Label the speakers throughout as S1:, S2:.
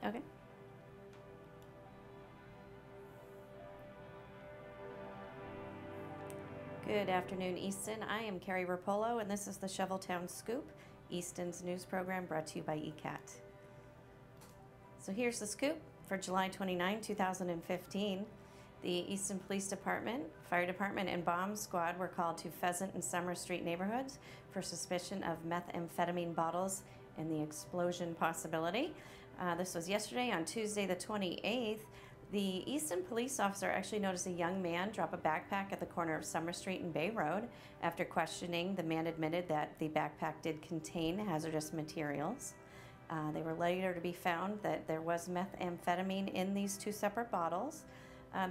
S1: Okay. Good afternoon, Easton. I am Carrie Rapolo, and this is the Shoveltown Scoop, Easton's news program brought to you by ECAT. So here's the scoop for July 29, 2015. The Easton Police Department, Fire Department, and Bomb Squad were called to Pheasant and Summer Street neighborhoods for suspicion of methamphetamine bottles and the explosion possibility. This was yesterday on Tuesday the 28th. The Easton police officer actually noticed a young man drop a backpack at the corner of Summer Street and Bay Road. After questioning, the man admitted that the backpack did contain hazardous materials. They were later to be found that there was methamphetamine in these two separate bottles.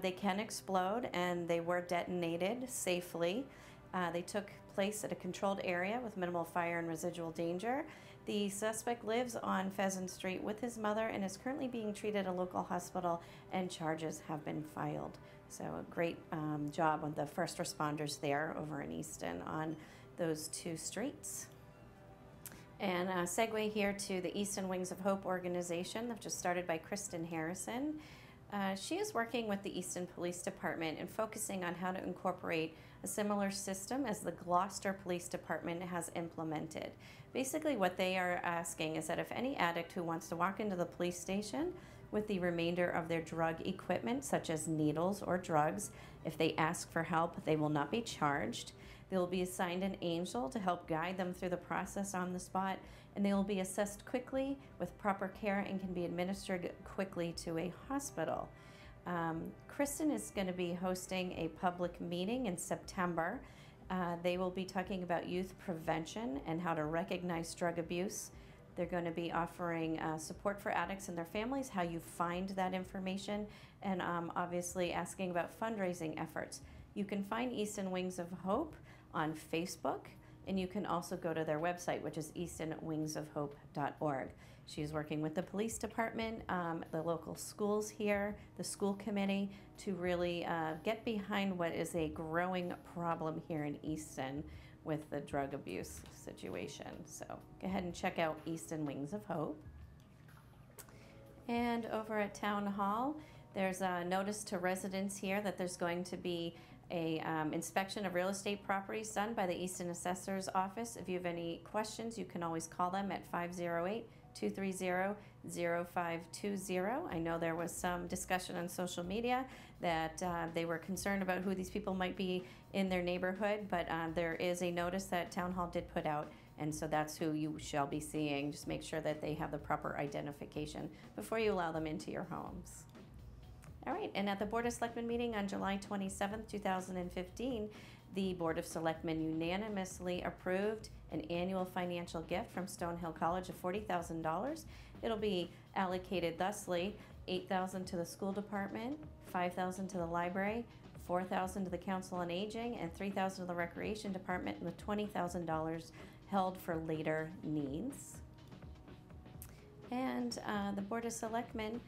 S1: They can explode, and they were detonated safely. They took place at a controlled area with minimal fire and residual danger. The suspect lives on Pheasant Street with his mother and is currently being treated at a local hospital, and charges have been filed. So a great job of the first responders there over in Easton on those two streets. And a segue here to the Easton Wings of Hope organization, which was started by Kristen Harrison. She is working with the Easton Police Department and focusing on how to incorporate a similar system as the Gloucester Police Department has implemented. Basically what they are asking is that if any addict who wants to walk into the police station with the remainder of their drug equipment, such as needles or drugs, if they ask for help, they will not be charged. They will be assigned an angel to help guide them through the process on the spot, and they will be assessed quickly with proper care and can be administered quickly to a hospital. Kristen is going to be hosting a public meeting in September. They will be talking about youth prevention and how to recognize drug abuse. They're going to be offering support for addicts and their families, how you find that information, and obviously asking about fundraising efforts. You can find Easton Wings of Hope on Facebook, and you can also go to their website, which is eastonwingsofhope.org. She's working with the police department, the local schools here, the school committee, to really get behind what is a growing problem here in Easton with the drug abuse situation. So go ahead and check out Easton Wings of Hope. And over at Town Hall, there's a notice to residents here that there's going to be a inspection of real estate properties done by the Easton Assessor's Office. If you have any questions, you can always call them at 508-230-0520. I know there was some discussion on social media that they were concerned about who these people might be in their neighborhood, but there is a notice that Town Hall did put out, and so that's who you shall be seeing. Just make sure that they have the proper identification before you allow them into your homes. All right, and at the Board of Selectmen meeting on July 27th, 2015, the Board of Selectmen unanimously approved an annual financial gift from Stonehill College of $40,000. It'll be allocated thusly: $8,000 to the school department, $5,000 to the library, $4,000 to the Council on Aging, and $3,000 to the Recreation Department, with $20,000 held for later needs. And the Board of Selectmen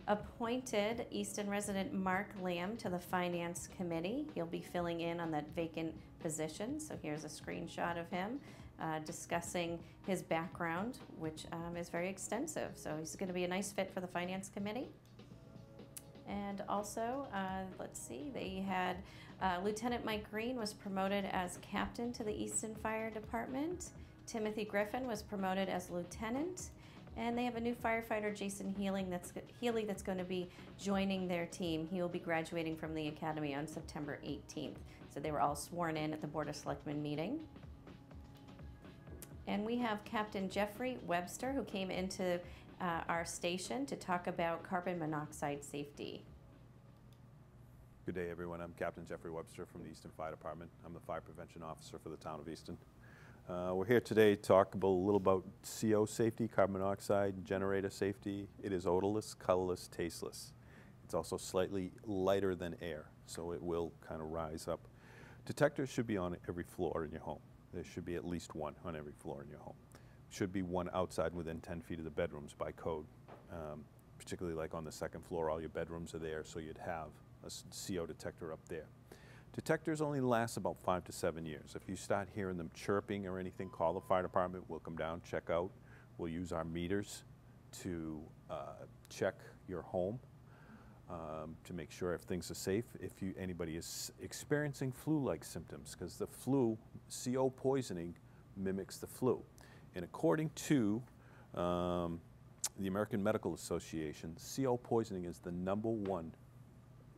S1: appointed Easton resident Mark Lamb to the Finance Committee. He'll be filling in on that vacant position. So here's a screenshot of him discussing his background, which is very extensive. So he's going to be a nice fit for the Finance Committee. And also, let's see, they had Lieutenant Mike Green was promoted as captain to the Easton Fire Department. Timothy Griffin was promoted as lieutenant. And they have a new firefighter, Jason Healy, that's going to be joining their team. He will be graduating from the academy on September 18th. So they were all sworn in at the Board of Selectmen meeting. And we have Captain Jeffrey Webster, who came into our station to talk about carbon monoxide safety.
S2: Good day, everyone. I'm Captain Jeffrey Webster from the Easton Fire Department. I'm the Fire Prevention Officer for the town of Easton. We're here today to talk a little about CO safety, carbon monoxide, generator safety. It is odorless, colorless, tasteless. It's also slightly lighter than air, so it will kind of rise up. Detectors should be on every floor in your home. There should be at least one on every floor in your home. Should be one outside within 10 feet of the bedrooms by code. Particularly like on the second floor, all your bedrooms are there, so you'd have a CO detector up there. Detectors only last about 5 to 7 years. If you start hearing them chirping or anything, call the fire department. We'll come down, check out. We'll use our meters to check your home to make sure if things are safe. If anybody is experiencing flu-like symptoms, because the flu, CO poisoning mimics the flu. And according to the American Medical Association, CO poisoning is the #1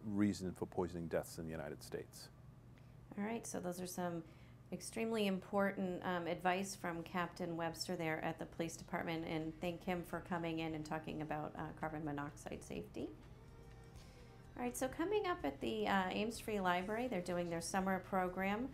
S2: reason for poisoning deaths in the United States.
S1: All right, so those are some extremely important advice from Captain Webster there at the police department, and thank him for coming in and talking about carbon monoxide safety. All right, so coming up at the Ames Free Library, they're doing their summer program.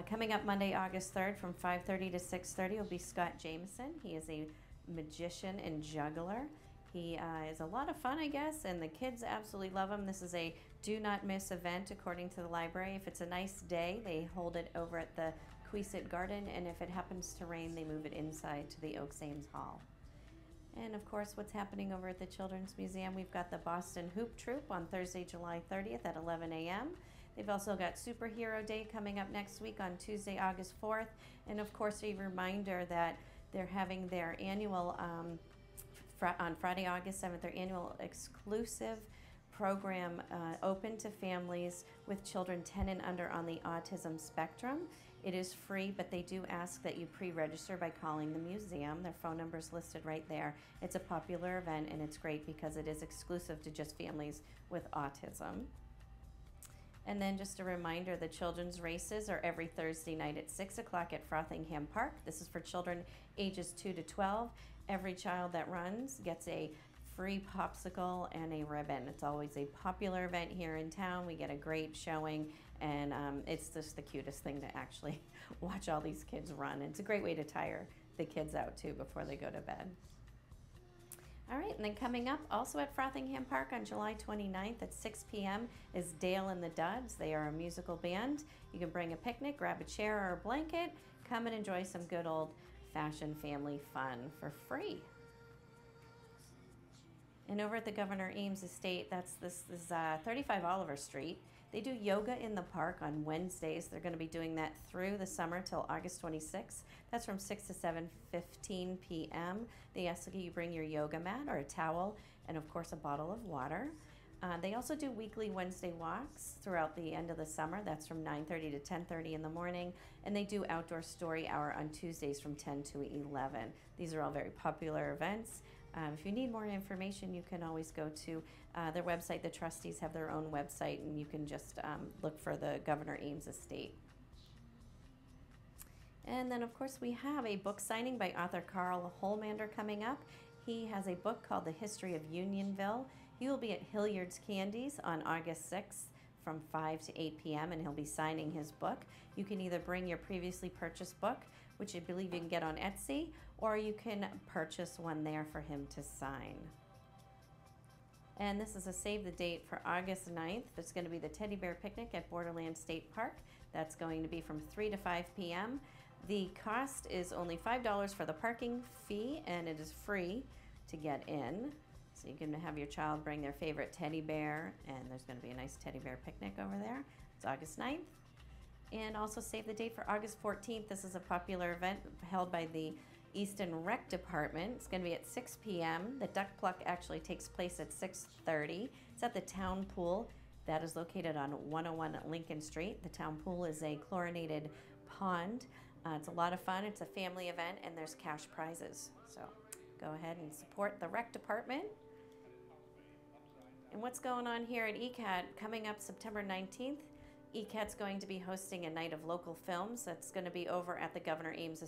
S1: Coming up Monday, August 3rd from 5:30 to 6:30 will be Scott Jameson. He is a magician and juggler. He is a lot of fun, I guess, and the kids absolutely love him. This is a do not miss event according to the library. If it's a nice day, they hold it over at the Queesit Garden, and if it happens to rain, they move it inside to the Oaks Ames Hall. And of course, what's happening over at the Children's Museum, we've got the Boston Hoop Troop on Thursday, July 30th at 11 a.m. They've also got Superhero Day coming up next week on Tuesday, August 4th. And of course, a reminder that they're having their annual, on Friday, August 7th, their annual exclusive program open to families with children 10 and under on the autism spectrum. It is free, but they do ask that you pre-register by calling the museum. Their phone number is listed right there. It's a popular event, and it's great because it is exclusive to just families with autism. And then just a reminder, the children's races are every Thursday night at 6 o'clock at Frothingham Park. This is for children ages 2 to 12. Every child that runs gets a free popsicle and a ribbon. It's always a popular event here in town. We get a great showing, and it's just the cutest thing to actually watch all these kids run. It's a great way to tire the kids out too before they go to bed. All right, and then coming up also at Frothingham Park on July 29th at 6 p.m. is Dale and the Duds. They are a musical band. You can bring a picnic, grab a chair or a blanket, come and enjoy some good old-fashioned family fun for free. And over at the Governor Ames Estate, this is 35 Oliver Street. They do yoga in the park on Wednesdays. They're going to be doing that through the summer till August 26th. That's from 6 to 7:15 p.m. They ask that you bring your yoga mat or a towel and, of course, a bottle of water. They also do weekly Wednesday walks throughout the end of the summer. That's from 9:30 to 10:30 in the morning. And they do outdoor story hour on Tuesdays from 10 to 11. These are all very popular events. If you need more information, you can always go to their website. The trustees have their own website, and you can just look for the Governor Ames Estate. And then, of course, we have a book signing by author Carl Holmander coming up. He has a book called The History of Unionville. He will be at Hilliard's Candies on August 6th from 5 to 8 p.m., and he'll be signing his book. You can either bring your previously purchased book, which I believe you can get on Etsy, or you can purchase one there for him to sign. And this is a save the date for August 9th. There's going to be the Teddy Bear Picnic at Borderland State Park. That's going to be from 3 to 5 p.m. The cost is only $5 for the parking fee, and it is free to get in. So you can have your child bring their favorite teddy bear, and there's going to be a nice teddy bear picnic over there. It's August 9th. And also save the date for August 14th. This is a popular event held by the Easton Rec Department. It's going to be at 6 p.m. The Duck Pluck actually takes place at 6:30. It's at the town pool that is located on 101 Lincoln Street. The town pool is a chlorinated pond. It's a lot of fun. It's a family event, and there's cash prizes. So go ahead and support the Rec Department. And what's going on here at ECAT? Coming up September 19th, ECAT's going to be hosting a night of local films. That's going to be over at the Governor Ames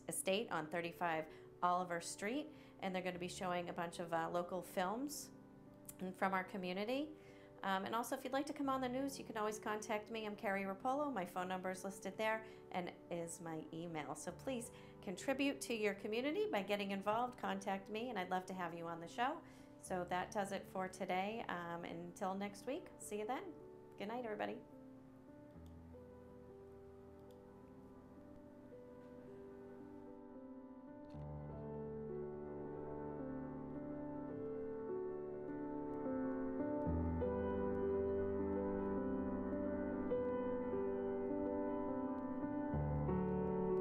S1: Estate on 35 Oliver Street. And they're going to be showing a bunch of local films from our community. And also, if you'd like to come on the news, you can always contact me. I'm Carrie Rapolo. My phone number is listed there, and is my email. So please contribute to your community by getting involved. Contact me, and I'd love to have you on the show. So that does it for today. Until next week, see you then. Good night, everybody.